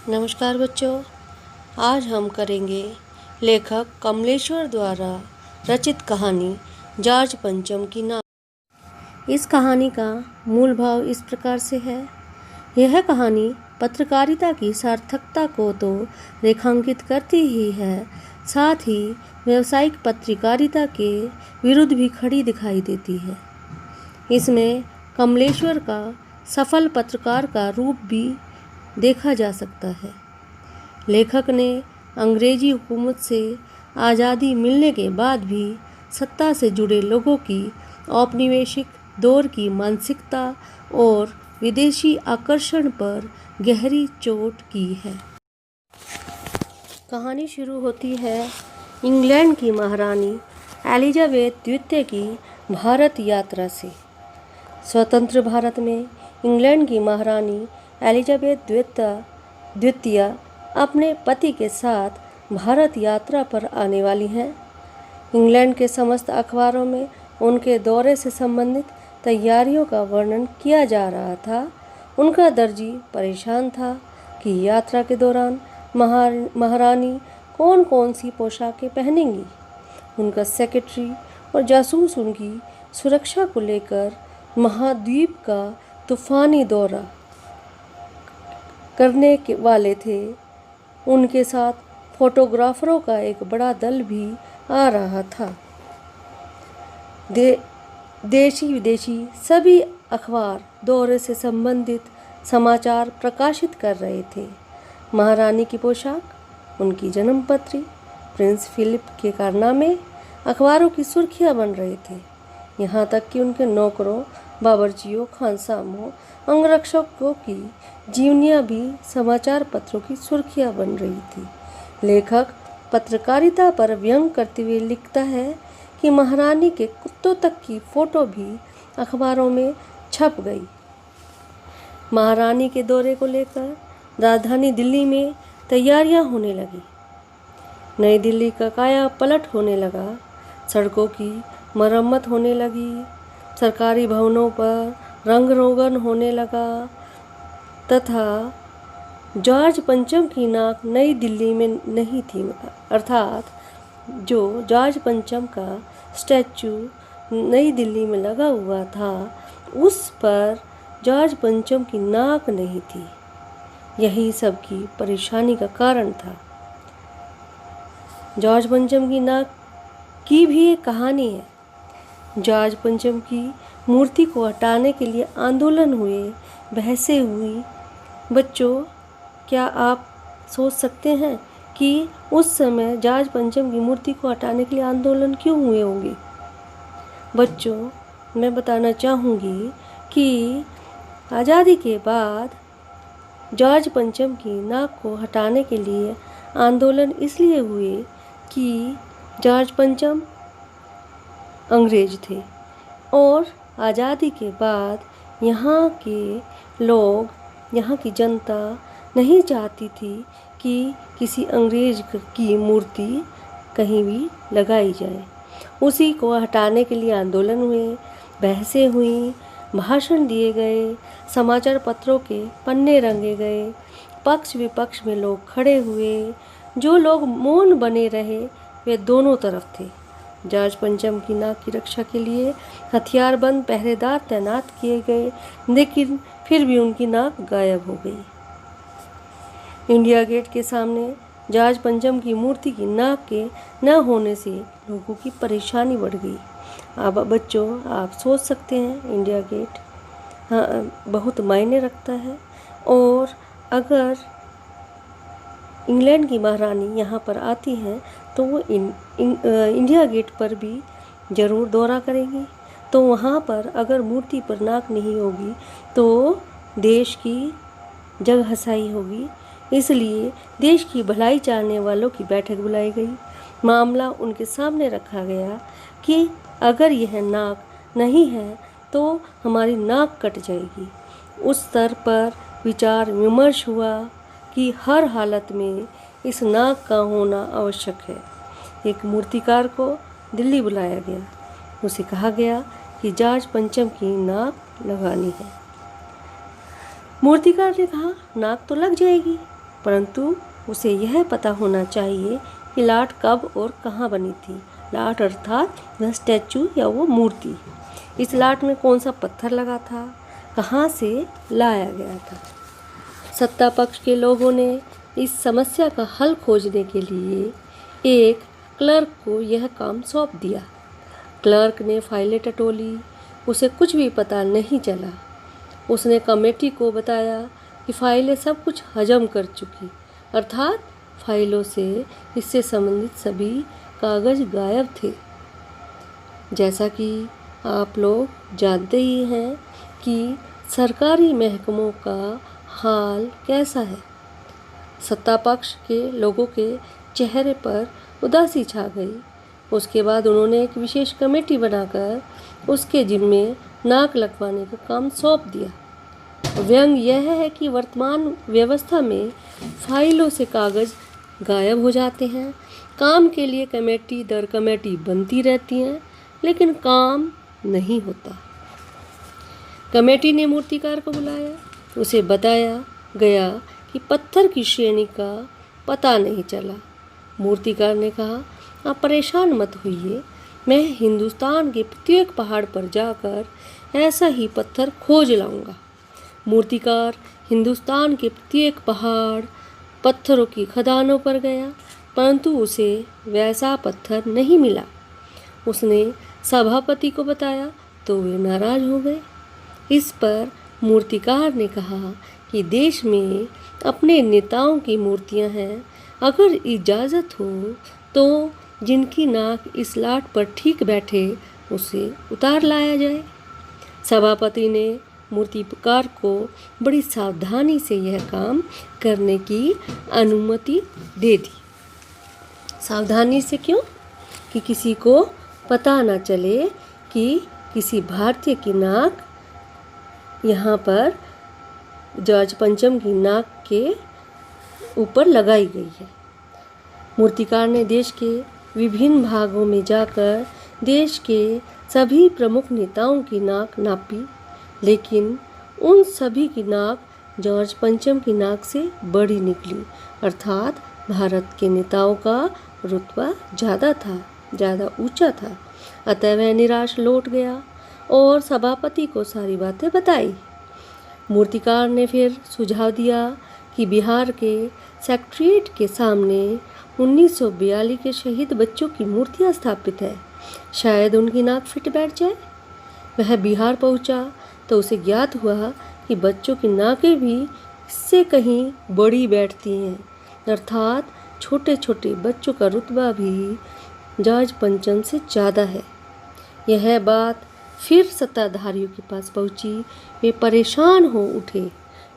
नमस्कार बच्चों, आज हम करेंगे लेखक कमलेश्वर द्वारा रचित कहानी जॉर्ज पंचम की नाव। इस कहानी का मूल भाव इस प्रकार से है। यह कहानी पत्रकारिता की सार्थकता को तो रेखांकित करती ही है, साथ ही व्यावसायिक पत्रकारिता के विरुद्ध भी खड़ी दिखाई देती है। इसमें कमलेश्वर का सफल पत्रकार का रूप भी देखा जा सकता है। लेखक ने अंग्रेजी हुकूमत से आज़ादी मिलने के बाद भी सत्ता से जुड़े लोगों की औपनिवेशिक दौर की मानसिकता और विदेशी आकर्षण पर गहरी चोट की है। कहानी शुरू होती है इंग्लैंड की महारानी एलिजाबेथ द्वितीय की भारत यात्रा से। स्वतंत्र भारत में इंग्लैंड की महारानी एलिजाबेथ द्वितीय अपने पति के साथ भारत यात्रा पर आने वाली हैं। इंग्लैंड के समस्त अखबारों में उनके दौरे से संबंधित तैयारियों का वर्णन किया जा रहा था। उनका दर्जी परेशान था कि यात्रा के दौरान महारानी कौन कौन सी पोशाकें पहनेंगी। उनका सेक्रेटरी और जासूस उनकी सुरक्षा को लेकर महाद्वीप का तूफानी दौरा करने के वाले थे। उनके साथ फोटोग्राफरों का एक बड़ा दल भी आ रहा था। देशी विदेशी सभी अखबार दौरे से संबंधित समाचार प्रकाशित कर रहे थे। महारानी की पोशाक, उनकी जन्मपत्री, प्रिंस फिलिप के कारनामे अखबारों की सुर्खियां बन रहे थे। यहाँ तक कि उनके नौकरों, बावर्चियों, खानसामों, अंगरक्षकों की जीवनियाँ भी समाचार पत्रों की सुर्खियाँ बन रही थी। लेखक पत्रकारिता पर व्यंग करते हुए लिखता है कि महारानी के कुत्तों तक की फोटो भी अखबारों में छप गई। महारानी के दौरे को लेकर राजधानी दिल्ली में तैयारियां होने लगी। नई दिल्ली का काया पलट होने लगा। सड़कों की मरम्मत होने लगी। सरकारी भवनों पर रंग रोगन होने लगा तथा जॉर्ज पंचम की नाक नई दिल्ली में नहीं थी, अर्थात जो जॉर्ज पंचम का स्टैचू नई दिल्ली में लगा हुआ था उस पर जॉर्ज पंचम की नाक नहीं थी। यही सबकी परेशानी का कारण था। जॉर्ज पंचम की नाक की भी एक कहानी है। जॉर्ज पंचम की मूर्ति को हटाने के लिए आंदोलन हुए, बहसें हुई। बच्चों, क्या आप सोच सकते हैं कि उस समय जॉर्ज पंचम की मूर्ति को हटाने के लिए आंदोलन क्यों हुए होंगे? बच्चों, मैं बताना चाहूँगी कि आज़ादी के बाद जॉर्ज पंचम की नाक को हटाने के लिए आंदोलन इसलिए हुए कि जॉर्ज पंचम अंग्रेज थे और आज़ादी के बाद यहाँ के लोग, यहाँ की जनता नहीं चाहती थी कि किसी अंग्रेज की मूर्ति कहीं भी लगाई जाए। उसी को हटाने के लिए आंदोलन हुए, बहसें हुई, भाषण दिए गए, समाचार पत्रों के पन्ने रंगे गए, पक्ष विपक्ष में लोग खड़े हुए। जो लोग मौन बने रहे वे दोनों तरफ थे। जॉर्ज पंचम की नाक की रक्षा के लिए हथियारबंद पहरेदार तैनात किए गए, लेकिन फिर भी उनकी नाक गायब हो गई। इंडिया गेट के सामने जॉर्ज पंचम की मूर्ति की नाक के न होने से लोगों की परेशानी बढ़ गई। अब बच्चों, आप सोच सकते हैं इंडिया गेट बहुत मायने रखता है और अगर इंग्लैंड की महारानी यहाँ पर आती हैं तो वो इंडिया गेट पर भी ज़रूर दौरा करेंगी। तो वहाँ पर अगर मूर्ति पर नाक नहीं होगी तो देश की जगहंसाई होगी। इसलिए देश की भलाई चाहने वालों की बैठक बुलाई गई। मामला उनके सामने रखा गया कि अगर यह नाक नहीं है तो हमारी नाक कट जाएगी। उस स्तर पर विचार विमर्श हुआ कि हर हालत में इस नाक का होना आवश्यक है। एक मूर्तिकार को दिल्ली बुलाया गया। उसे कहा गया कि जॉर्ज पंचम की नाक लगानी है। मूर्तिकार ने कहा नाक तो लग जाएगी परंतु उसे यह पता होना चाहिए कि लाट कब और कहाँ बनी थी। लाट अर्थात वह स्टैचू या वो मूर्ति। इस लाट में कौन सा पत्थर लगा था, कहाँ से लाया गया था। सत्ता पक्ष के लोगों ने इस समस्या का हल खोजने के लिए एक क्लर्क को यह काम सौंप दिया। क्लर्क ने फाइलें टटोली, उसे कुछ भी पता नहीं चला। उसने कमेटी को बताया कि फाइलें सब कुछ हजम कर चुकी, अर्थात फाइलों से इससे संबंधित सभी कागज़ गायब थे। जैसा कि आप लोग जानते ही हैं कि सरकारी महकमों का हाल कैसा है। सत्ता पक्ष के लोगों के चेहरे पर उदासी छा गई। उसके बाद उन्होंने एक विशेष कमेटी बनाकर उसके जिम्मे नाक लगवाने का काम सौंप दिया। व्यंग यह है कि वर्तमान व्यवस्था में फाइलों से कागज़ गायब हो जाते हैं। काम के लिए कमेटी दर कमेटी बनती रहती हैं, लेकिन काम नहीं होता। कमेटी ने मूर्तिकार को बुलाया। उसे बताया गया कि पत्थर की श्रेणी का पता नहीं चला। मूर्तिकार ने कहा, आप परेशान मत होइए, मैं हिंदुस्तान के प्रत्येक पहाड़ पर जाकर ऐसा ही पत्थर खोज लाऊंगा। मूर्तिकार हिंदुस्तान के प्रत्येक पहाड़ पत्थरों की खदानों पर गया, परंतु उसे वैसा पत्थर नहीं मिला। उसने सभापति को बताया तो वे नाराज हो गए। इस पर मूर्तिकार ने कहा कि देश में अपने नेताओं की मूर्तियां हैं, अगर इजाज़त हो तो जिनकी नाक इस लाट पर ठीक बैठे उसे उतार लाया जाए। सभापति ने मूर्तिकार को बड़ी सावधानी से यह काम करने की अनुमति दे दी। सावधानी से क्यों? कि किसी को पता न चले कि किसी भारतीय की नाक यहाँ पर जॉर्ज पंचम की नाक के ऊपर लगाई गई है। मूर्तिकार ने देश के विभिन्न भागों में जाकर देश के सभी प्रमुख नेताओं की नाक नापी, लेकिन उन सभी की नाक जॉर्ज पंचम की नाक से बड़ी निकली, अर्थात भारत के नेताओं का रुतबा ज़्यादा ऊंचा था। अतः वह निराश लौट गया और सभापति को सारी बातें बताई। मूर्तिकार ने फिर सुझाव दिया कि बिहार के सेक्रेटेरिएट के सामने 1942 के शहीद बच्चों की मूर्तियां स्थापित है, शायद उनकी नाक फिट बैठ जाए। वह बिहार पहुंचा तो उसे ज्ञात हुआ कि बच्चों की नाकें भी इससे कहीं बड़ी बैठती हैं, अर्थात छोटे छोटे बच्चों का रुतबा भी जॉर्ज पंचम से ज़्यादा है। यह बात फिर सत्ताधारियों के पास पहुंची। वे परेशान हो उठे।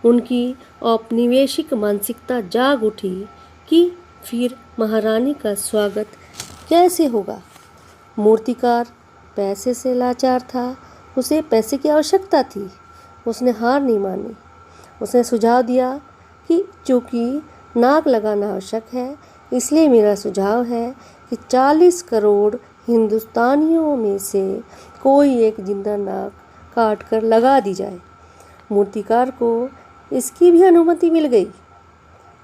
उनकी औपनिवेशिक मानसिकता जाग उठी कि फिर महारानी का स्वागत कैसे होगा। मूर्तिकार पैसे से लाचार था, उसे पैसे की आवश्यकता थी। उसने हार नहीं मानी। उसने सुझाव दिया कि चूँकि नाक लगाना आवश्यक है, इसलिए मेरा सुझाव है कि 40 करोड़ हिंदुस्तानियों में से कोई एक जिंदा नाक काट कर लगा दी जाए। मूर्तिकार को इसकी भी अनुमति मिल गई।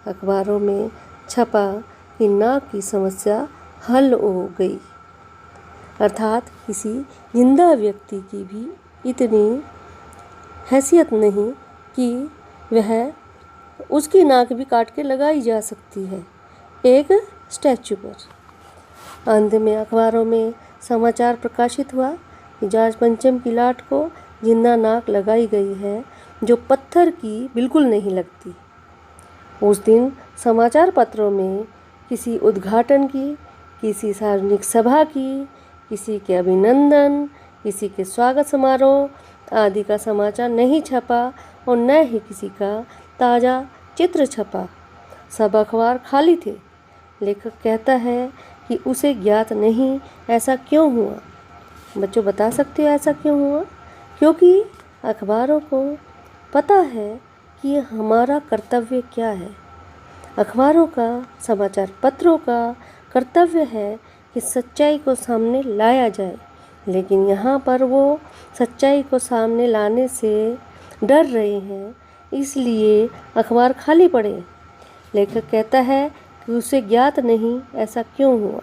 अखबारों में छपा कि नाक की समस्या हल हो गई, अर्थात किसी जिंदा व्यक्ति की भी इतनी हैसियत नहीं कि वह उसकी नाक भी काट के लगाई जा सकती है एक स्टैचू पर। अंत में अखबारों में समाचार प्रकाशित हुआ कि जॉर्ज पंचम की लाट को जिंदा नाक लगाई गई है, जो पत्थर की बिल्कुल नहीं लगती। उस दिन समाचार पत्रों में किसी उद्घाटन की, किसी सार्वजनिक सभा की, किसी के अभिनंदन, किसी के स्वागत समारोह आदि का समाचार नहीं छपा और न ही किसी का ताज़ा चित्र छपा। सब अखबार खाली थे। लेखक कहता है कि उसे ज्ञात नहीं ऐसा क्यों हुआ। बच्चों बता सकते हो ऐसा क्यों हुआ? क्योंकि अखबारों को पता है कि हमारा कर्तव्य क्या है। अखबारों का, समाचार पत्रों का कर्तव्य है कि सच्चाई को सामने लाया जाए, लेकिन यहाँ पर वो सच्चाई को सामने लाने से डर रहे हैं, इसलिए अखबार खाली पड़े। लेखक कहता है कि उसे ज्ञात नहीं ऐसा क्यों हुआ।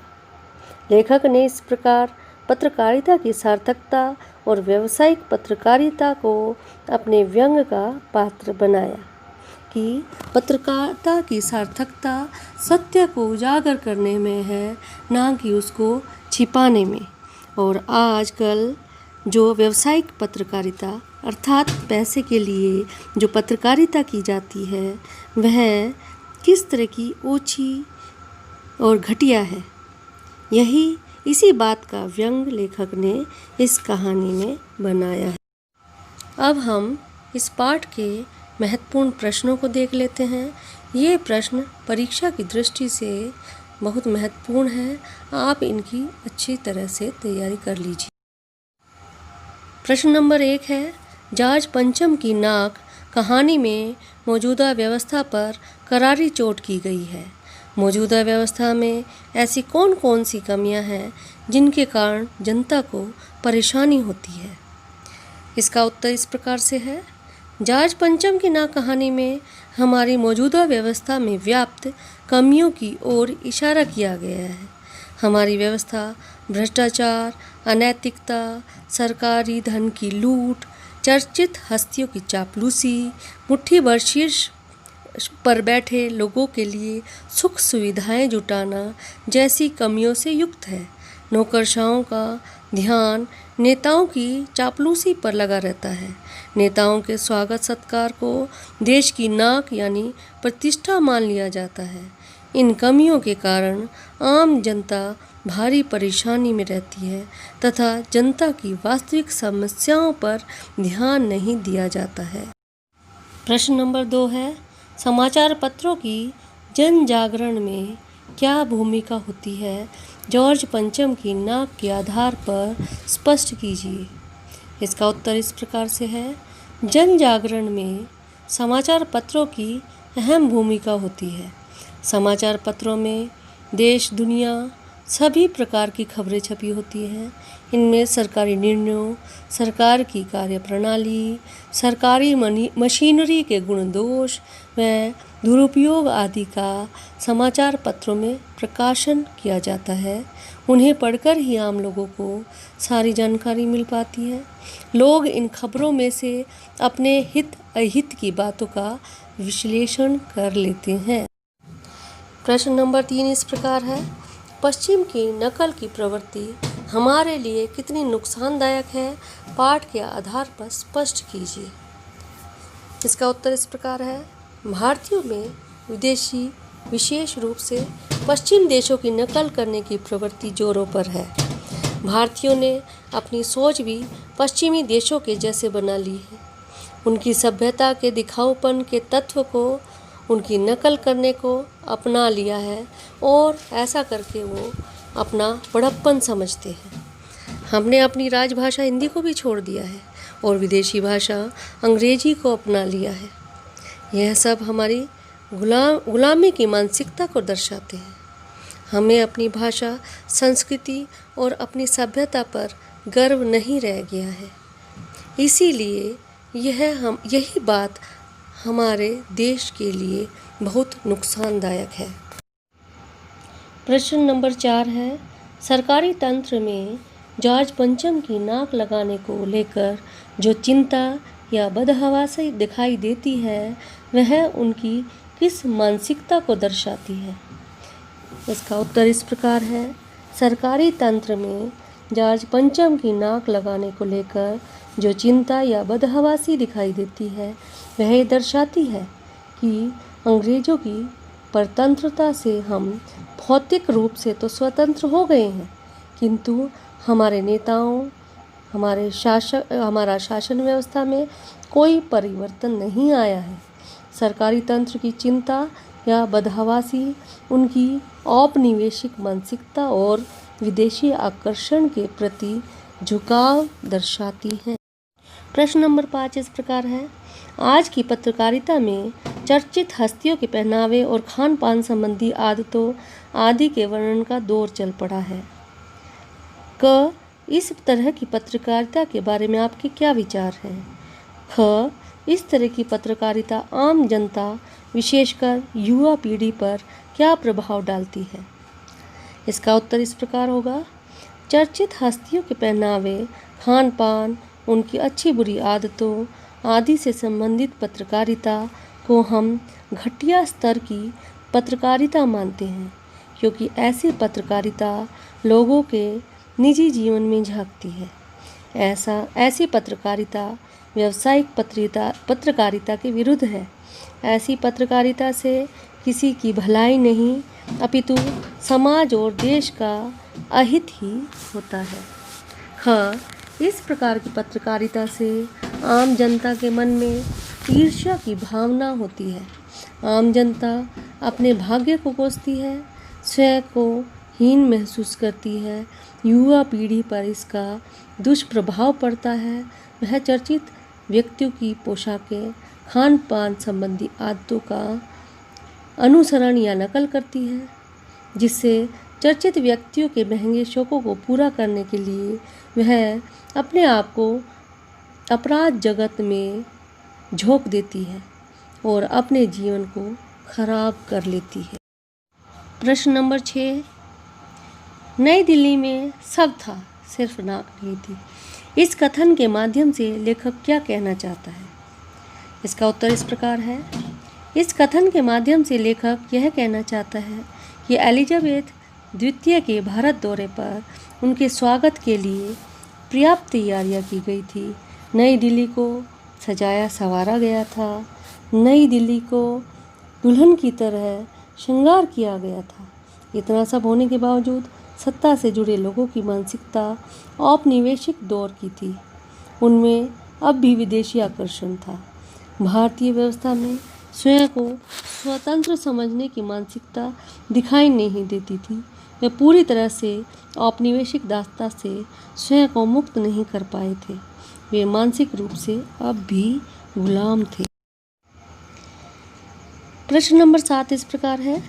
लेखक ने इस प्रकार पत्रकारिता की सार्थकता और व्यावसायिक पत्रकारिता को अपने व्यंग का पात्र बनाया कि पत्रकारिता की सार्थकता सत्य को उजागर करने में है, ना कि उसको छिपाने में। और आजकल जो व्यावसायिक पत्रकारिता अर्थात पैसे के लिए जो पत्रकारिता की जाती है वह किस तरह की ओछी और घटिया है, इसी बात का व्यंग लेखक ने इस कहानी में बनाया है। अब हम इस पाठ के महत्वपूर्ण प्रश्नों को देख लेते हैं। ये प्रश्न परीक्षा की दृष्टि से बहुत महत्वपूर्ण है, आप इनकी अच्छी तरह से तैयारी कर लीजिए। प्रश्न नंबर 1 है, जॉर्ज पंचम की नाक कहानी में मौजूदा व्यवस्था पर करारी चोट की गई है। मौजूदा व्यवस्था में ऐसी कौन कौन सी कमियां हैं जिनके कारण जनता को परेशानी होती है। इसका उत्तर इस प्रकार से है, जॉर्ज पंचम की नाक कहानी में हमारी मौजूदा व्यवस्था में व्याप्त कमियों की ओर इशारा किया गया है। हमारी व्यवस्था भ्रष्टाचार, अनैतिकता, सरकारी धन की लूट, चर्चित हस्तियों की चापलूसी, मुट्ठी भर शीर्ष पर बैठे लोगों के लिए सुख सुविधाएं जुटाना जैसी कमियों से युक्त है। नौकरशाहों का ध्यान नेताओं की चापलूसी पर लगा रहता है। नेताओं के स्वागत सत्कार को देश की नाक यानी प्रतिष्ठा मान लिया जाता है। इन कमियों के कारण आम जनता भारी परेशानी में रहती है तथा जनता की वास्तविक समस्याओं पर ध्यान नहीं दिया जाता है। प्रश्न नंबर 2 है, समाचार पत्रों की जन जागरण में क्या भूमिका होती है, जॉर्ज पंचम की नाक के आधार पर स्पष्ट कीजिए। इसका उत्तर इस प्रकार से है, जन जागरण में समाचार पत्रों की अहम भूमिका होती है। समाचार पत्रों में देश दुनिया सभी प्रकार की खबरें छपी होती हैं। इनमें सरकारी निर्णयों, सरकार की कार्यप्रणाली, सरकारी मशीनरी के गुण दोष व दुरुपयोग आदि का समाचार पत्रों में प्रकाशन किया जाता है। उन्हें पढ़कर ही आम लोगों को सारी जानकारी मिल पाती है। लोग इन खबरों में से अपने हित अहित की बातों का विश्लेषण कर लेते हैं। प्रश्न नंबर 3 इस प्रकार है, पश्चिम की नकल की प्रवृत्ति हमारे लिए कितनी नुकसानदायक है, पाठ के आधार पर स्पष्ट कीजिए। इसका उत्तर इस प्रकार है, भारतीयों में विदेशी विशेष रूप से पश्चिम देशों की नकल करने की प्रवृत्ति जोरों पर है। भारतीयों ने अपनी सोच भी पश्चिमी देशों के जैसे बना ली है। उनकी सभ्यता के दिखाऊपन के तत्व को, उनकी नकल करने को अपना लिया है और ऐसा करके वो अपना बड़प्पन समझते हैं। हमने अपनी राजभाषा हिंदी को भी छोड़ दिया है और विदेशी भाषा अंग्रेजी को अपना लिया है। यह सब हमारी गुलामी की मानसिकता को दर्शाते हैं। हमें अपनी भाषा, संस्कृति और अपनी सभ्यता पर गर्व नहीं रह गया है। इसीलिए यही बात हमारे देश के लिए बहुत नुकसानदायक है। प्रश्न नंबर 4 है, सरकारी तंत्र में जॉर्ज पंचम की नाक लगाने को लेकर जो चिंता या बदहवासी दिखाई देती है वह उनकी किस मानसिकता को दर्शाती है। इसका उत्तर इस प्रकार है, सरकारी तंत्र में जॉर्ज पंचम की नाक लगाने को लेकर जो चिंता या बदहवासी दिखाई देती है वह दर्शाती है कि अंग्रेजों की परतंत्रता से हम भौतिक रूप से तो स्वतंत्र हो गए हैं, किंतु हमारे नेताओं, हमारा शासन व्यवस्था में कोई परिवर्तन नहीं आया है। सरकारी तंत्र की चिंता या बदहवासी उनकी औपनिवेशिक मानसिकता और विदेशी आकर्षण के प्रति झुकाव दर्शाती है। प्रश्न नंबर 5 इस प्रकार है, आज की पत्रकारिता में चर्चित हस्तियों के पहनावे और खान पान संबंधी आदतों आदि के वर्णन का दौर चल पड़ा है। इस तरह की पत्रकारिता के बारे में आपके क्या विचार हैं? इस तरह की पत्रकारिता आम जनता विशेषकर युवा पीढ़ी पर क्या प्रभाव डालती है? इसका उत्तर इस प्रकार होगा। चर्चित हस्तियों के पहनावे, खान पान, उनकी अच्छी बुरी आदतों आदि से संबंधित पत्रकारिता को हम घटिया स्तर की पत्रकारिता मानते हैं, क्योंकि ऐसी पत्रकारिता लोगों के निजी जीवन में झांकती है। ऐसी पत्रकारिता व्यावसायिक पत्रकारिता के विरुद्ध है। ऐसी पत्रकारिता से किसी की भलाई नहीं, अपितु समाज और देश का अहित ही होता है। हाँ, इस प्रकार की पत्रकारिता से आम जनता के मन में ईर्ष्या की भावना होती है। आम जनता अपने भाग्य को कोसती है, स्वयं को हीन महसूस करती है। युवा पीढ़ी पर इसका दुष्प्रभाव पड़ता है। वह चर्चित व्यक्तियों की पोशाकें, खान पान संबंधी आदतों का अनुसरण या नकल करती है, जिससे चर्चित व्यक्तियों के महंगे शौकों को पूरा करने के लिए वह अपने आप को अपराध जगत में झोंक देती है और अपने जीवन को खराब कर लेती है। प्रश्न नंबर 6, नई दिल्ली में सब था, सिर्फ नाक नहीं थी। इस कथन के माध्यम से लेखक क्या कहना चाहता है? इसका उत्तर इस प्रकार है। इस कथन के माध्यम से लेखक यह कहना चाहता है कि एलिजाबेथ द्वितीय के भारत दौरे पर उनके स्वागत के लिए पर्याप्त तैयारियां की गई थी। नई दिल्ली को सजाया संवारा गया था। नई दिल्ली को दुल्हन की तरह श्रृंगार किया गया था। इतना सब होने के बावजूद सत्ता से जुड़े लोगों की मानसिकता औपनिवेशिक दौर की थी। उनमें अब भी विदेशी आकर्षण था। भारतीय व्यवस्था में स्वयं को स्वतंत्र समझने की मानसिकता दिखाई नहीं देती थी। वे पूरी तरह से औपनिवेशिक दास्ता से स्वयं को मुक्त नहीं कर पाए थे। वे मानसिक रूप से अब भी गुलाम थे। प्रश्न नंबर 7 इस प्रकार है।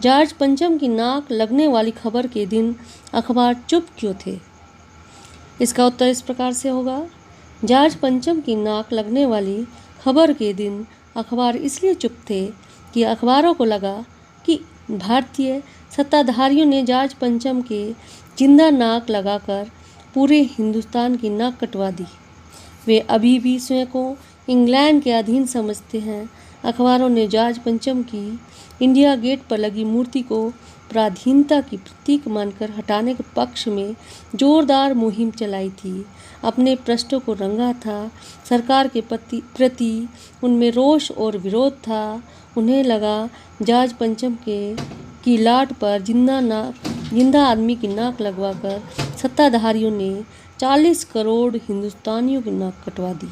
जॉर्ज पंचम की नाक लगने वाली खबर के दिन अखबार चुप क्यों थे? इसका उत्तर इस प्रकार से होगा। जॉर्ज पंचम की नाक लगने वाली खबर के दिन अखबार इसलिए चुप थे कि अखबारों को लगा कि भारतीय सत्ताधारियों ने जॉर्ज पंचम के जिंदा नाक लगाकर पूरे हिंदुस्तान की नाक कटवा दी। वे अभी भी स्वयं को इंग्लैंड के अधीन समझते हैं। अखबारों ने जॉर्ज पंचम की इंडिया गेट पर लगी मूर्ति को पराधीनता की प्रतीक मानकर हटाने के पक्ष में जोरदार मुहिम चलाई थी। अपने पृष्ठों को रंगा था। सरकार के प्रति उनमें रोष और विरोध था। उन्हें लगा जॉर्ज पंचम की लाट पर जिंदा आदमी की नाक लगवाकर सत्ताधारियों ने 40 करोड़ हिंदुस्तानियों की नाक कटवा दी।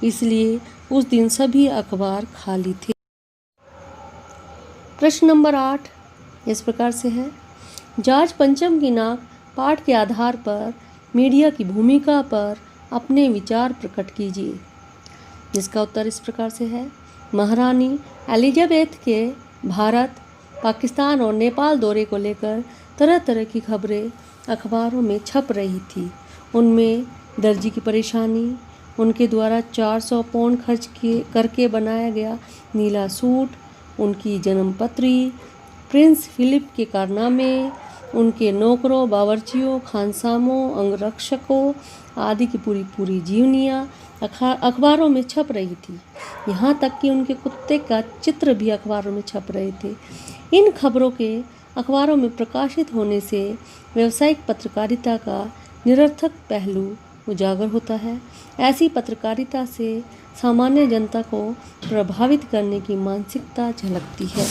इसलिए उस दिन सभी अखबार खाली थे। प्रश्न नंबर 8 इस प्रकार से है। जॉर्ज पंचम की नाक पाठ के आधार पर मीडिया की भूमिका पर अपने विचार प्रकट कीजिए। जिसका उत्तर इस प्रकार से है। महारानी एलिजाबेथ के भारत, पाकिस्तान और नेपाल दौरे को लेकर तरह तरह की खबरें अखबारों में छप रही थी। उनमें दर्जी की परेशानी, उनके द्वारा 400 पाउंड खर्च करके बनाया गया नीला सूट, उनकी जन्मपत्री, प्रिंस फिलिप के कारनामे, उनके नौकरों, बावर्चियों, खानसामों, अंगरक्षकों आदि की पूरी जीवनियाँ अखबारों में छप रही थी। यहाँ तक कि उनके कुत्ते का चित्र भी अखबारों में छप रहे थे। इन खबरों के अखबारों में प्रकाशित होने से व्यावसायिक पत्रकारिता का निरर्थक पहलू उजागर होता है। ऐसी पत्रकारिता से सामान्य जनता को प्रभावित करने की मानसिकता झलकती है।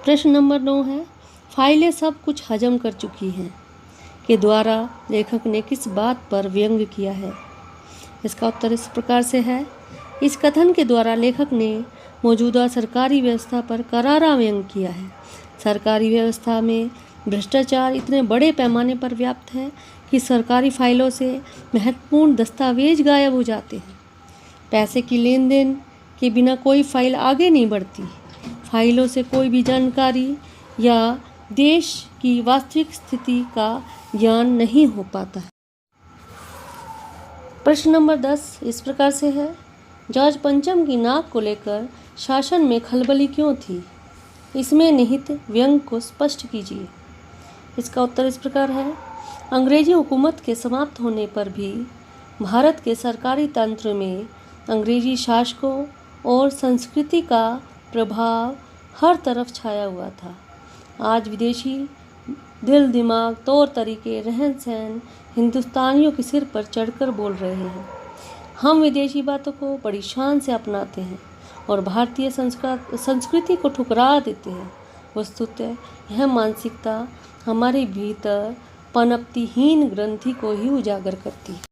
प्रश्न नंबर 9 है। फाइलें सब कुछ हजम कर चुकी हैं के द्वारा लेखक ने किस बात पर व्यंग किया है? इसका उत्तर इस प्रकार से है। इस कथन के द्वारा लेखक ने मौजूदा सरकारी व्यवस्था पर करारा व्यंग किया है। सरकारी व्यवस्था में भ्रष्टाचार इतने बड़े पैमाने पर व्याप्त है कि सरकारी फाइलों से महत्वपूर्ण दस्तावेज गायब हो जाते हैं। पैसे की लेन देन के बिना कोई फाइल आगे नहीं बढ़ती। फाइलों से कोई भी जानकारी या देश की वास्तविक स्थिति का ज्ञान नहीं हो पाता है। प्रश्न नंबर 10 इस प्रकार से है, जॉर्ज पंचम की नाक को लेकर शासन में खलबली क्यों थी? इसमें निहित व्यंग को स्पष्ट कीजिए। इसका उत्तर इस प्रकार है, अंग्रेजी हुकूमत के समाप्त होने पर भी भारत के सरकारी तंत्र में अंग्रेजी शासकों और संस्कृति का प्रभाव हर तरफ छाया हुआ था। आज विदेशी दिल दिमाग, तौर तरीके, रहन सहन हिंदुस्तानियों के सिर पर चढ़कर बोल रहे हैं। हम विदेशी बातों को बड़ी शान से अपनाते हैं और भारतीय संस्कृति को ठुकरा देते हैं। वस्तुतः यह मानसिकता हमारे भीतर पनपती हीन ग्रंथि को ही उजागर करती है।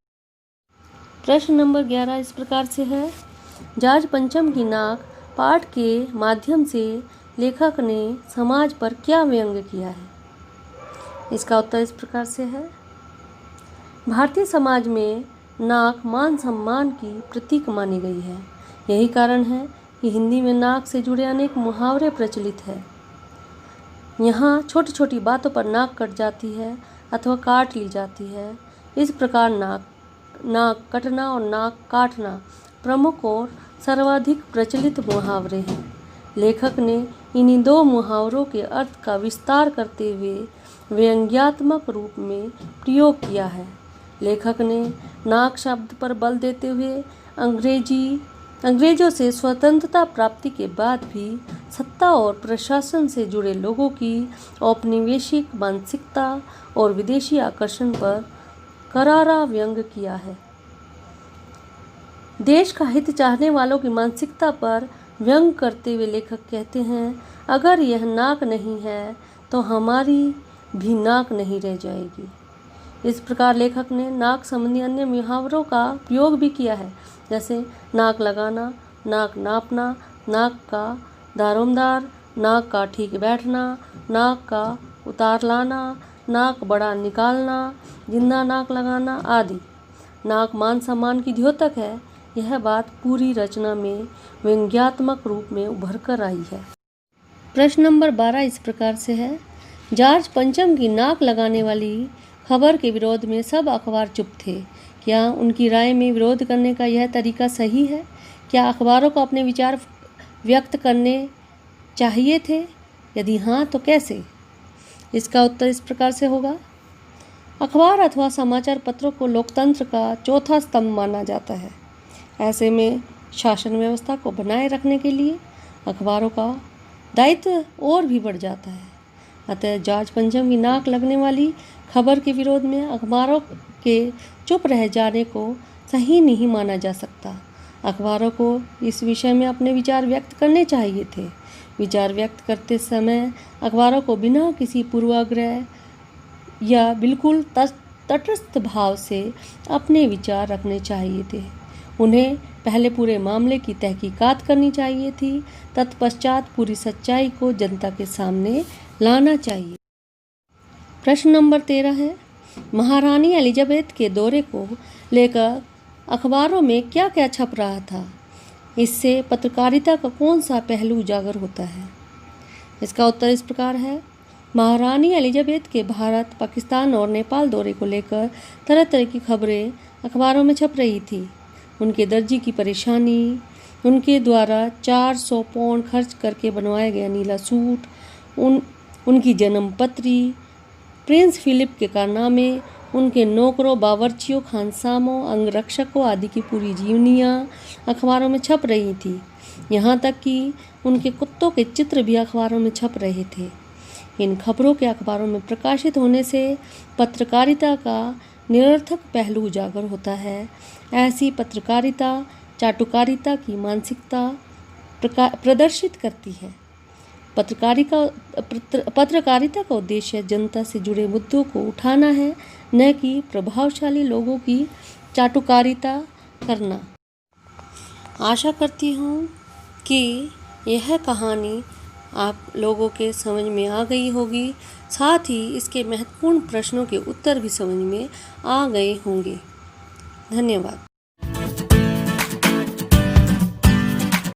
प्रश्न नंबर 11 इस प्रकार से है, जॉर्ज पंचम की नाक पाठ के माध्यम से लेखक ने समाज पर क्या व्यंग किया है? इसका उत्तर इस प्रकार से है, भारतीय समाज में नाक मान सम्मान की प्रतीक मानी गई है। यही कारण है कि हिंदी में नाक से जुड़े अनेक मुहावरे प्रचलित हैं। यहाँ छोटी छोटी बातों पर नाक कट जाती है अथवा काट ली जाती है। इस प्रकार नाक कटना और नाक काटना प्रमुख और सर्वाधिक प्रचलित मुहावरे हैं। लेखक ने इन्हीं दो मुहावरों के अर्थ का विस्तार करते हुए व्यंग्यात्मक रूप में प्रयोग किया है। लेखक ने नाक शब्द पर बल देते हुए अंग्रेजों से स्वतंत्रता प्राप्ति के बाद भी सत्ता और प्रशासन से जुड़े लोगों की औपनिवेशिक मानसिकता और विदेशी आकर्षण पर करारा व्यंग किया है। देश का हित चाहने वालों की मानसिकता पर व्यंग करते हुए लेखक कहते हैं, अगर यह नाक नहीं है तो हमारी भी नाक नहीं रह जाएगी। इस प्रकार लेखक ने नाक संबंधी अन्य मुहावरों का प्रयोग भी किया है, जैसे नाक लगाना, नाक नापना, नाक का दारोमदार, नाक का ठीक बैठना, नाक का उतार लाना, नाक बड़ा निकालना, जिंदा नाक लगाना आदि। नाक मान सम्मान की द्योतक है। यह बात पूरी रचना में व्यंग्यात्मक रूप में उभर कर आई है। प्रश्न नंबर 12 इस प्रकार से है, जॉर्ज पंचम की नाक लगाने वाली खबर के विरोध में सब अखबार चुप थे। क्या उनकी राय में विरोध करने का यह तरीका सही है? क्या अखबारों को अपने विचार व्यक्त करने चाहिए थे? यदि हाँ तो कैसे? इसका उत्तर इस प्रकार से होगा, अखबार अथवा समाचार पत्रों को लोकतंत्र का चौथा स्तंभ माना जाता है। ऐसे में शासन व्यवस्था को बनाए रखने के लिए अखबारों का दायित्व और भी बढ़ जाता है। अतः जॉर्ज पंचम की नाक लगने वाली खबर के विरोध में अखबारों के चुप रह जाने को सही नहीं माना जा सकता। अखबारों को इस विषय में अपने विचार व्यक्त करने चाहिए थे। विचार व्यक्त करते समय अखबारों को बिना किसी पूर्वाग्रह या बिल्कुल तटस्थ भाव से अपने विचार रखने चाहिए थे। उन्हें पहले पूरे मामले की तहकीकात करनी चाहिए थी, तत्पश्चात पूरी सच्चाई को जनता के सामने लाना चाहिए। प्रश्न नंबर 13 है, महारानी एलिजाबेथ के दौरे को लेकर अखबारों में क्या क्या छप रहा था? इससे पत्रकारिता का कौन सा पहलू उजागर होता है? इसका उत्तर इस प्रकार है, महारानी एलिजाबेथ के भारत, पाकिस्तान और नेपाल दौरे को लेकर तरह तरह की खबरें अखबारों में छप रही थी। उनके दर्जी की परेशानी, उनके द्वारा 400 पाउंड खर्च करके बनवाया गया नीला सूट, उनकी जन्म पत्री, प्रिंस फिलिप के कारनामे, उनके नौकरों, बावर्चियों, खानसामों, अंगरक्षकों आदि की पूरी जीवनियाँ अखबारों में छप रही थी। यहाँ तक कि उनके कुत्तों के चित्र भी अखबारों में छप रहे थे। इन खबरों के अखबारों में प्रकाशित होने से पत्रकारिता का निरर्थक पहलू उजागर होता है। ऐसी पत्रकारिता चाटुकारिता की मानसिकता प्रदर्शित करती है। पत्रकारिता का उद्देश्य जनता से जुड़े मुद्दों को उठाना है, न कि प्रभावशाली लोगों की चाटुकारिता करना। आशा करती हूँ कि यह कहानी आप लोगों के समझ में आ गई होगी, साथ ही इसके महत्वपूर्ण प्रश्नों के उत्तर भी समझ में आ गए होंगे। धन्यवाद।